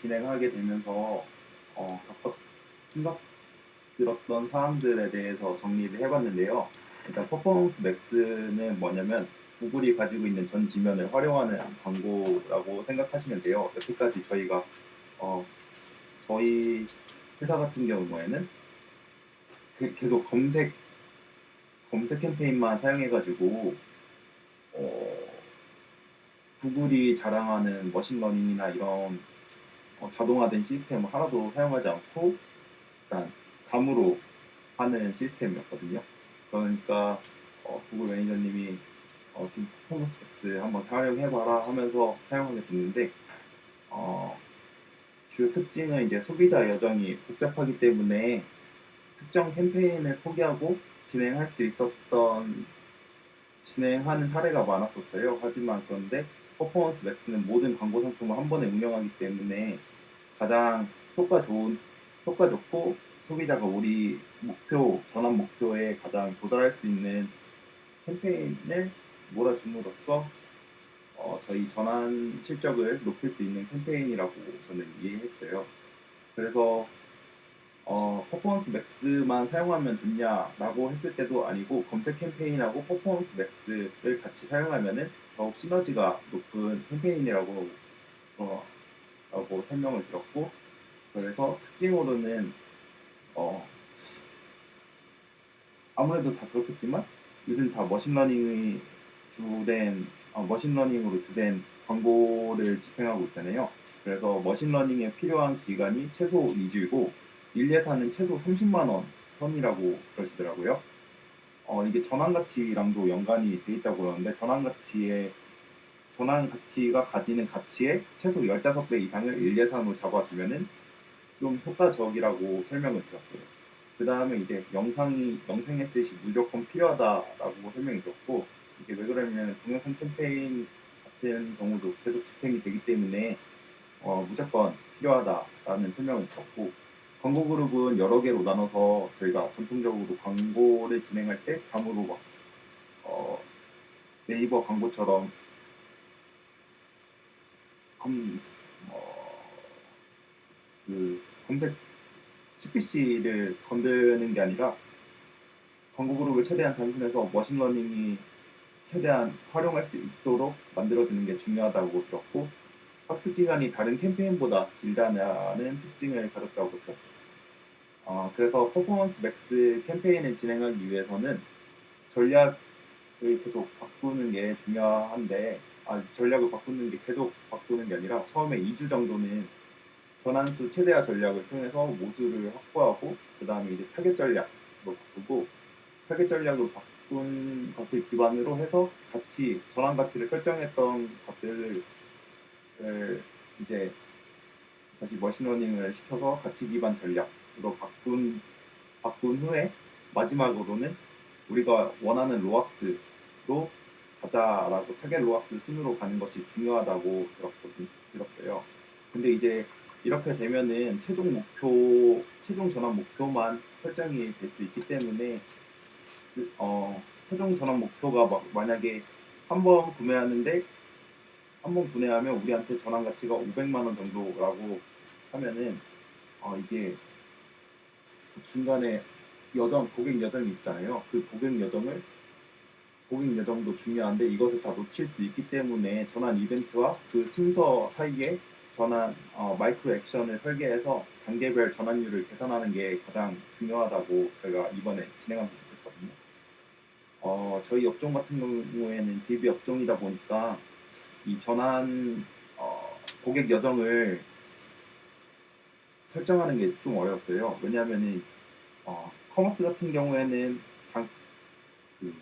진행하게 되면서 각각 생각들었던 사항들에 대해서 정리를 해봤는데요. 일단 퍼포먼스 맥스는 뭐냐면 구글이 가지고 있는 전 지면을 활용하는 광고라고 생각하시면 돼요. 여태까지 저희가 어, 저희 회사 같은 경우에는 계속 검색 캠페인만 사용해가지고 어, 구글이 자랑하는 머신러닝이나 이런 자동화된 시스템을 하나도 사용하지 않고 일단 감으로 하는 시스템이었거든요. 그러니까 구글 매니저님이 좀 퍼포먼스 맥스 한번 사용해봐라 하면서 사용하게 됐는데 어, 주요 특징은 이제 소비자 여정이 복잡하기 때문에 특정 캠페인을 포기하고 진행할 수 있었던 진행하는 사례가 많았었어요. 하지만 그런데 퍼포먼스 맥스는 모든 광고 상품을 한 번에 운영하기 때문에 가장 효과 좋고 소비자가 우리 전환 목표에 가장 도달할 수 있는 캠페인을 몰아줌으로써 저희 전환 실적을 높일 수 있는 캠페인이라고 저는 이해했어요. 그래서 퍼포먼스 맥스만 사용하면 좋냐라고 했을 때도 아니고 검색 캠페인하고 퍼포먼스 맥스를 같이 사용하면은 더욱 시너지가 높은 캠페인이라고 라고 설명을 들었고 그래서 특징으로는 어, 아무래도 다 그렇겠지만 요즘 다 머신러닝으로 주된 광고를 집행하고 있잖아요. 그래서 머신러닝에 필요한 기간이 최소 2주이고 일예산은 최소 30만 원 선이라고 그러시더라고요. 이게 전환 가치랑도 연관이 돼 있다고 그러는데 전환 가치가 가지는 가치의 최소 15배 이상을 일예산으로 잡아주면은 좀 효과적이라고 설명을 드렸어요. 그 다음에 이제 영상 에셋이 무조건 필요하다라고 설명이 들었고, 이게 왜 그러냐면 동영상 캠페인 같은 경우도 계속 집행이 되기 때문에 무조건 필요하다라는 설명을 드렸고, 광고 그룹은 여러 개로 나눠서 저희가 전통적으로 광고를 진행할 때 감으로 막 어, 네이버 광고처럼 검, 어, 검색 CPC를 건드는 게 아니라 광고 그룹을 최대한 단순해서 머신러닝이 최대한 활용할 수 있도록 만들어주는 게 중요하다고 들었고 학습 기간이 다른 캠페인보다 길다는 특징을 가졌다고 들었어요. 그래서 퍼포먼스 맥스 캠페인을 진행하기 위해서는 전략을 계속 바꾸는 게 중요한데 전략을 바꾸는 게 계속 바꾸는 게 아니라 처음에 2주 정도는 전환수 최대화 전략을 통해서 모두를 확보하고 그 다음에 이제 타겟 전략으로 바꾸고 타겟 전략으로 바꾼 것을 기반으로 해서 전환 가치를 설정했던 것들을 이제 다시 머신러닝을 시켜서 가치 기반 전략으로 바꾼 후에 마지막으로는 우리가 원하는 로아스로 가자라고 타겟 로아스 순으로 가는 것이 중요하다고 들었어요. 근데 이제 이렇게 되면은 최종 전환 목표만 설정이 될 수 있기 때문에 최종 전환 목표가 만약에 한 번 구매하는데 한 번 구매하면 우리한테 전환 가치가 500만 원 정도라고 하면은 이게 중간에 고객 여정이 있잖아요. 그 고객 여정도 중요한데 이것을 다 놓칠 수 있기 때문에 전환 이벤트와 그 순서 사이에 마이크로 액션을 설계해서 단계별 전환율을 계산하는 게 가장 중요하다고 저희가 이번에 진행하면서 있었거든요. 저희 업종 같은 경우에는 DB 업종이다 보니까 이 고객 여정을 설정하는 게 좀 어려웠어요. 왜냐하면 커머스 같은 경우에는 그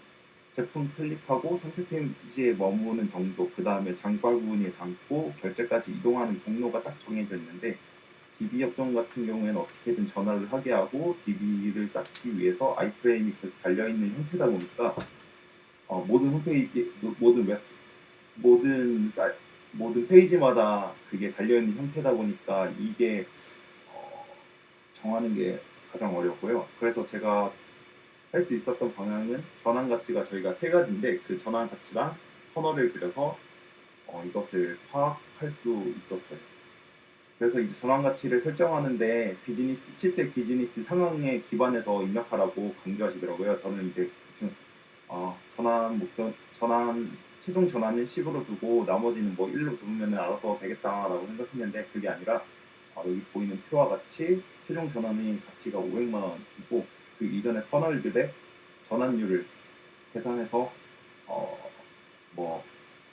제품 클릭하고 상세 페이지에 머무는 정도, 그 다음에 장바구니에 담고 결제까지 이동하는 경로가 딱 정해져 있는데 DB 업종 같은 경우에는 어떻게든 전화를 하게 하고 DB를 쌓기 위해서 아이프레임이 계속 달려있는 형태다 보니까 모든 홈페이지, 모든 사이, 모든 페이지마다 그게 달려있는 형태다 보니까 이게 어, 정하는 게 가장 어렵고요. 그래서 제가 할 수 있었던 방향은 전환 가치가 저희가 세 가지인데 그 전환 가치랑 터널을 그려서 이것을 파악할 수 있었어요. 그래서 이제 전환 가치를 설정하는데 실제 비즈니스 상황에 기반해서 입력하라고 강조하시더라고요. 저는 이제 대충 전환 목표, 최종 전환은 10으로 두고 나머지는 뭐 1로 두면 알아서 되겠다라고 생각했는데 그게 아니라 여기 보이는 표와 같이 최종 전환의 가치가 500만 원이고 그 이전의 퍼널들의 전환율을 계산해서 어, 뭐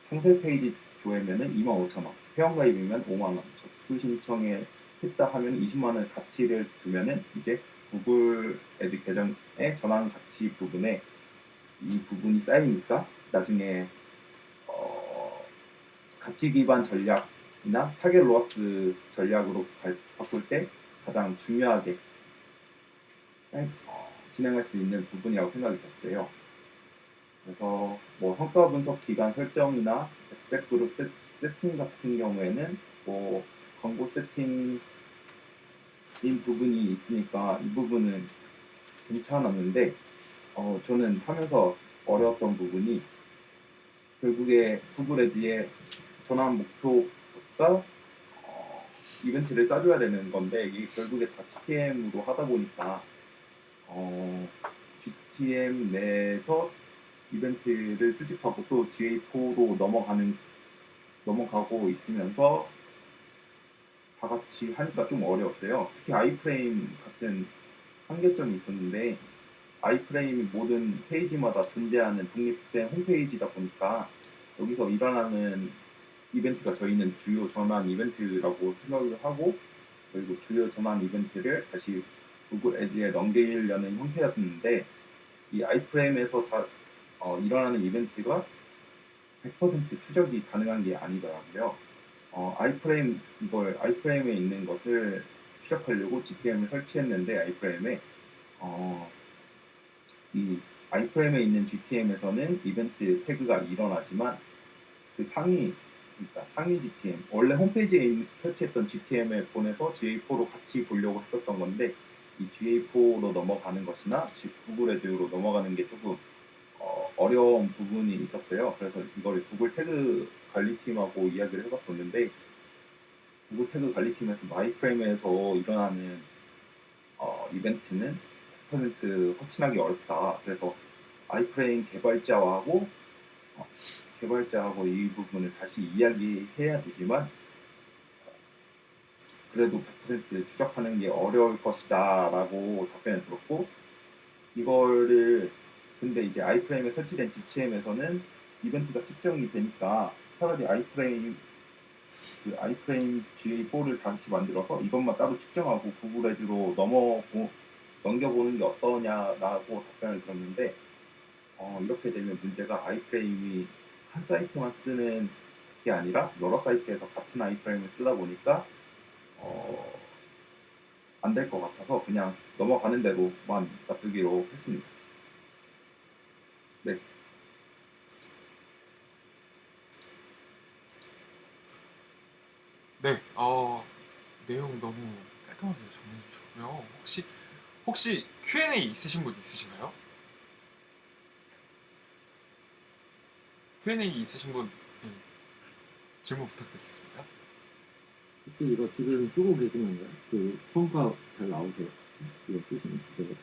상세 페이지 조회면은 25,000원, 회원가입이면 5만 원, 접수 신청에 했다 하면 20만 원 가치를 두면은 이제 구글 애드 계정의 전환 가치 부분에 이 부분이 쌓이니까 나중에 어, 가치 기반 전략이나 타겟 로어스 전략으로 바꿀 때 가장 중요하게 진행할 수 있는 부분이라고 생각이 됐어요. 그래서 뭐 성과 분석 기간 설정이나 에셋 그룹 세팅 같은 경우에는 뭐 광고 세팅인 부분이 있으니까 이 부분은 괜찮았는데 저는 하면서 어려웠던 부분이 결국에 구글 에드의 전환 목표가 이벤트를 싸줘야 되는 건데 이게 결국에 다 GTM으로 하다 보니까 GTM 내에서 이벤트를 수집하고 또 GA4로 넘어가고 있으면서 다 같이 하니까 좀 어려웠어요. 특히 아이프레임 같은 한계점이 있었는데 아이프레임이 모든 페이지마다 존재하는 독립된 홈페이지다 보니까 여기서 일어나는 이벤트가 저희는 주요 전환 이벤트라고 생각을 하고 그리고 주요 전환 이벤트를 다시 구글 에즈에 넘기려는 형태였는데 이 아이프레임에서 일어나는 이벤트가 100% 추적이 가능한 게 아니더라고요. 아이프레임에 있는 것을 추적하려고 GTM을 설치했는데 어, 이 아이프레임에 있는 GTM에서는 이벤트 태그가 일어나지만 그 그러니까 상위 GTM, 원래 홈페이지에 설치했던 GTM을 보내서 GA4로 같이 보려고 했었던 건데 이 GA4로 넘어가는 것이나 구글 애드로 넘어가는 게 조금 어려운 부분이 있었어요. 그래서 이걸 구글 태그 관리팀하고 이야기를 해봤었는데 구글 태그 관리팀에서 마이프레임에서 일어나는 이벤트는 100% 확신하기 어렵다. 그래서 아이프레임 개발자하고 이 부분을 다시 이야기해야 되지만 그래도 100% 추적하는 게 어려울 것이다 라고 답변을 들었고 이거를 근데 이제 아이프레임에 설치된 GTM에서는 이벤트가 측정이 되니까 차라리 아이프레임 GA4를 다시 만들어서 이것만 따로 측정하고 구글 에즈로 넘겨보는 게 어떠냐라고 답변을 들었는데 이렇게 되면 문제가 아이프레임이 한 사이트만 쓰는 게 아니라 여러 사이트에서 같은 아이프레임을 쓰다 보니까 안 될 것 같아서 그냥 넘어가는 대로만 놔두기로 했습니다. 네. 네, 내용 너무 깔끔하게 정리해 주셨고요. 혹시 Q&A 있으신 분 있으신가요? Q&A 있으신 분 예, 질문 부탁드리겠습니다. 혹시 이거 지금 쓰고 계신 건가요? 그 성과 잘 나오세요? 이거 쓰시는 시절에?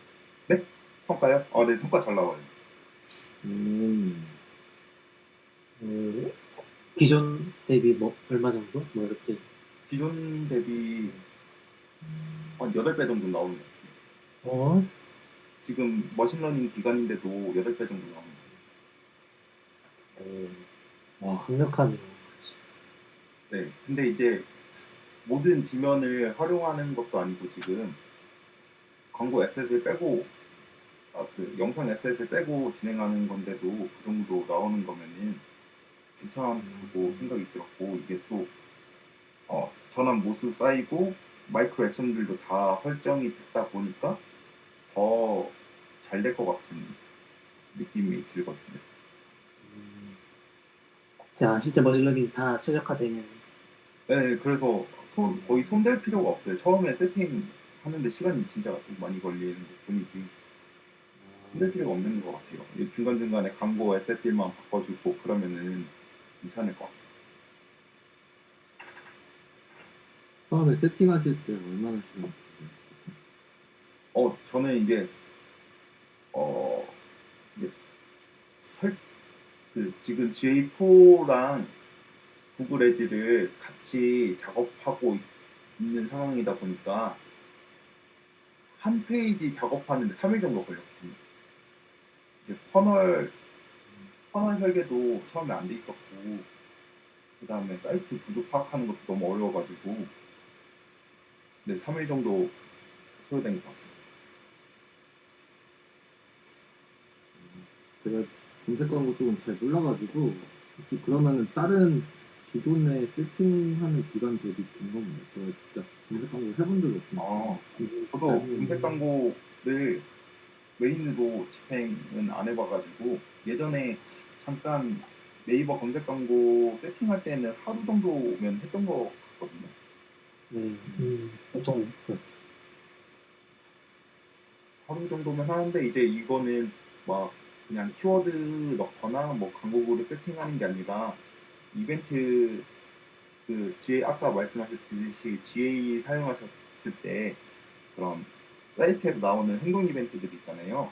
네? 성과요? 네, 성과 잘 나와요. 음, 기존 대비 뭐 얼마 정도? 뭐 이렇게. 기존 대비 한 8배 정도 나오는 것 같아요. 어? 지금 머신러닝 기간인데도 8배 정도 나오는 것 같아요. 와, 강력하네요. 네. 근데 이제 모든 지면을 활용하는 것도 아니고 지금 광고 에셋을 빼고 그 영상 에셋을 빼고 진행하는 건데도 그 정도 나오는 거면은 괜찮다고 생각이 들었고 이게 또 전환 모수 쌓이고 마이크로 액션들도 다 설정이 됐다 보니까 더 잘 될 것 같은 느낌이 들거든요. 자, 진짜 머신러닝 다 최적화되면. 네, 그래서 거의 손댈 필요가 없어요. 처음에 세팅하는데 시간이 진짜 좀 많이 걸리는 것 뿐이지 손댈 필요가 없는 것 같아요. 중간중간에 광고 에셋들만 바꿔주고 그러면은 괜찮을 것 같아요. 처음에 세팅하실 때 얼마나 시간 저는 어, 이제 설, 지금 GA4랑 구글 에즈를 같이 작업하고 있는 상황이다 보니까 한 페이지 작업하는데 3일 정도 걸렸거든요. 이제 퍼널 설계도 처음에 안 돼 있었고, 그 다음에 사이트 구조 파악하는 것도 너무 어려워가지고, 네, 3일 정도 소요된 것 같습니다. 제가 검색 광고 쪽은 잘 몰라가지고 혹시 그러면은 다른 기존에 세팅하는 기간 대비 긴 건가요? 제가 진짜 검색 광고 해본 적이 없으니까. 저도 검색 광고를 메인으로 집행은 안 해봐가지고 예전에 잠깐 네이버 검색 광고 세팅할 때는 하루 정도면 했던 것 같거든요. 네, 보통 그렇습니다. 하루 정도면 하는데 이제 이거는 막 그냥 키워드 넣거나 뭐 광고글을 세팅하는 게 아니라 이벤트 GA 아까 말씀하셨듯이 GA 사용하셨을 때 그런 사이트에서 나오는 행동 이벤트들 있잖아요.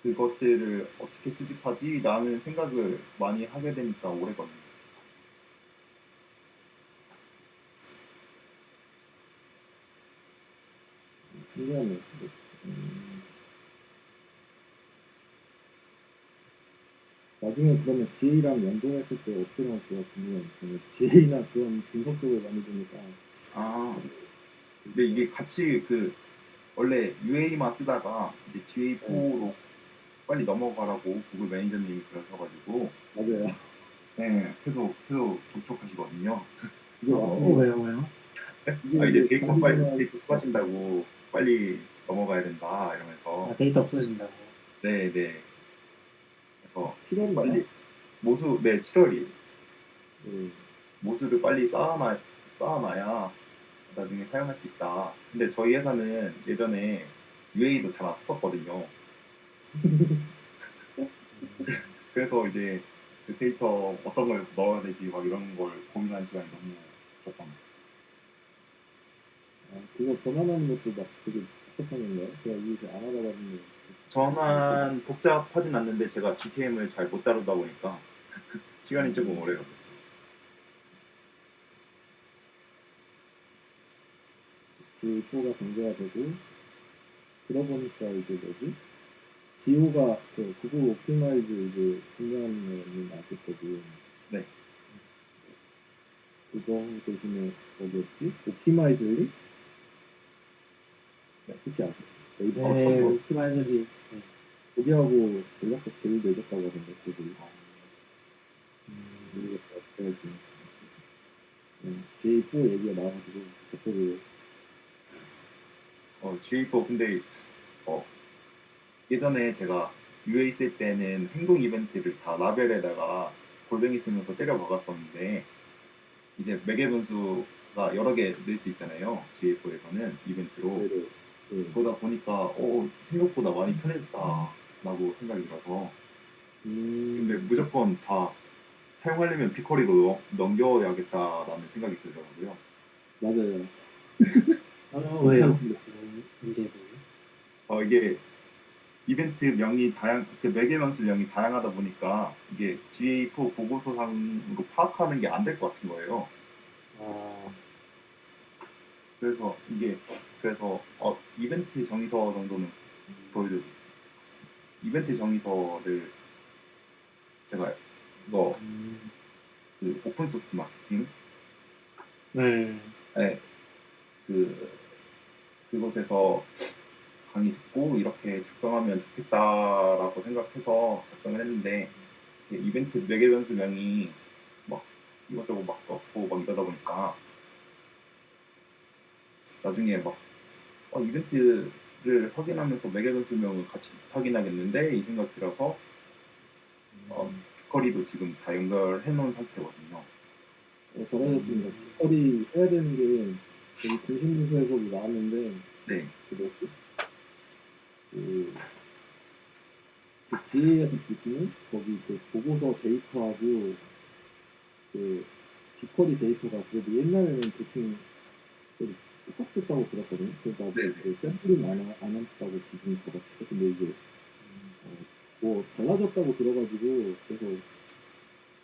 그것들을 어떻게 수집하지? 라는 생각을 많이 하게 되니까 오래 걸립니다. 신기하네요. 나중에 그러면 GA랑 연동했을 때 어떻게 나올지가 궁금해요. 저는 GA나 그런 분석 쪽을 많이 보니까. 근데 이게 같이 원래 UA만 쓰다가 이제 GA4로 빨리 넘어가라고 구글 매니저님이 그러셔가지고 맞아요. 네, 계속 독촉하시거든요. 이게 왜요? 이제 데이터 빨리 장기전환 데이터 수하신다고 빨리 넘어가야 된다 이러면서 데이터 없어진다고. 네. 그래서 7월인가? 빨리 모수 7월이에요. 네. 모수를 빨리 쌓아놔야 나중에 사용할 수 있다. 근데 저희 회사는 예전에 UA도 잘 안 썼거든요. 그래서 이제 그 데이터 어떤 걸 넣어야 되지 막 이런 걸 고민하는 시간이 너무 길었던 그거 전환하는 것도 막 되게 복잡한 건가요? 제가 이게 안 하다 봤는데. 전환 복잡하진 않는데 제가 GTM을 잘 못 다루다 보니까 시간이 조금 오래 걸렸어요. G4가 강제가 되고, 그러다 보니까 이제 뭐지? GO가 그 구글 옵티마이즈 이제 등장하는 거는 아실 거고. 네. 그거 대신에 뭐였지? 옵티마이즐리? 네. 혹시 아세요? 네이버 네, 저도. 옵티마이저리. 거기하고 전략적 제휴 맺었다고 하던데, 저들이. 모르겠다, 어떻게 할지. J4 얘기가 나와가지고, 저쪽으로. GA4 근데 예전에 제가 UA 쓸 때는 행동 이벤트를 다 라벨에다가 골뱅이 쓰면서 때려 박았었는데 이제 매개 변수가 여러 개 넣을 수 있잖아요. GA4에서는 이벤트로. 네네. 네. 그러다 보니까 생각보다 많이 편해졌다라고 생각이 들어서 근데 무조건 다 사용하려면 비커리로 넘겨야겠다라는 생각이 들더라고요. 맞아요. 왜요? 이게 이게 이벤트 명이 매개 변수 명이 다양하다 보니까 이게 GA4 보고서상으로 파악하는 게 안 될 것 같은 거예요. 그래서 이벤트 정의서 정도는 보여드릴게요. 이벤트 정의서를 제가 이거 오픈 소스 마케팅 네. 그곳에서 강의 듣고 이렇게 작성하면 좋겠다라고 생각해서 작성을 했는데 이벤트 매개 변수명이 막 이것저것 막 넣고 막 이러다 보니까 나중에 막 이벤트를 확인하면서 매개 변수명을 같이 못 확인하겠는데 이 생각 들어서 빅커리도 지금 다 연결해 놓은 상태거든요. 잘하셨습니다. 빅커리 해야 되는 게 여기 중심부서에서도 나왔는데 네. 그 GA에서 보시면 거기 보고서 데이터하고 빅커리 데이터가 그래도 옛날에는 대충 떨어졌다고 들었거든요. 그래서 나도 네. 그 샘플은 안 한다고 기준이 적었을 때, 근데 이제 뭐 달라졌다고 들어가지고 그래서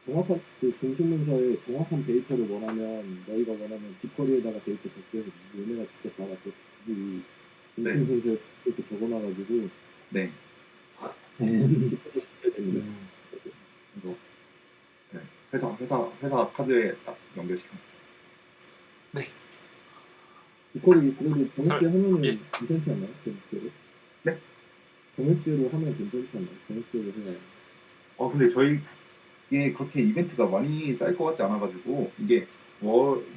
정확한 그 공식 문서에 정확한 데이터를 원하면 너희가 원하면 뒷거리에다가 데이터 적게해서 얘네가 직접 받았고 이 공식 네. 문서에 이렇게 적어놔가지고 네. 뒷거리 해야 됩니다. 그래서 네. 회사 카드에 딱 연결시켰어요. 뒷거리 그래도 정액제 설- 하면은 예. 괜찮지 않나요? 정액제로? 네? 정액제로 하면 괜찮지 않나요? 정액제로 해야 근데 이게 그렇게 이벤트가 많이 쌓일 것 같지 않아가지고 이게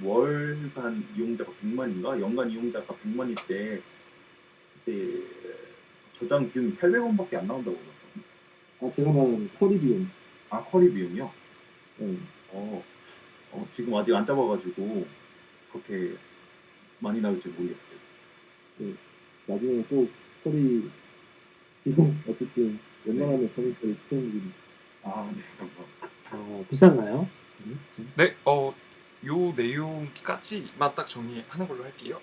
월간 이용자가 100만인가 연간 이용자가 100만일 때 그때 저장 비용이 800원밖에 안 나온다고 그러더라고요. 제가 말하는 커리 비용. 커리 비용이요? 네. 지금 아직 안 잡아가지고 그렇게 많이 나올 줄 모르겠어요. 나중에 꼭 커리 비용 어쨌든 웬만하면 정액제를 추천드립니다. 네, 감사합니다. 비싼가요? 네, 요 내용까지만 딱 정리하는 걸로 할게요.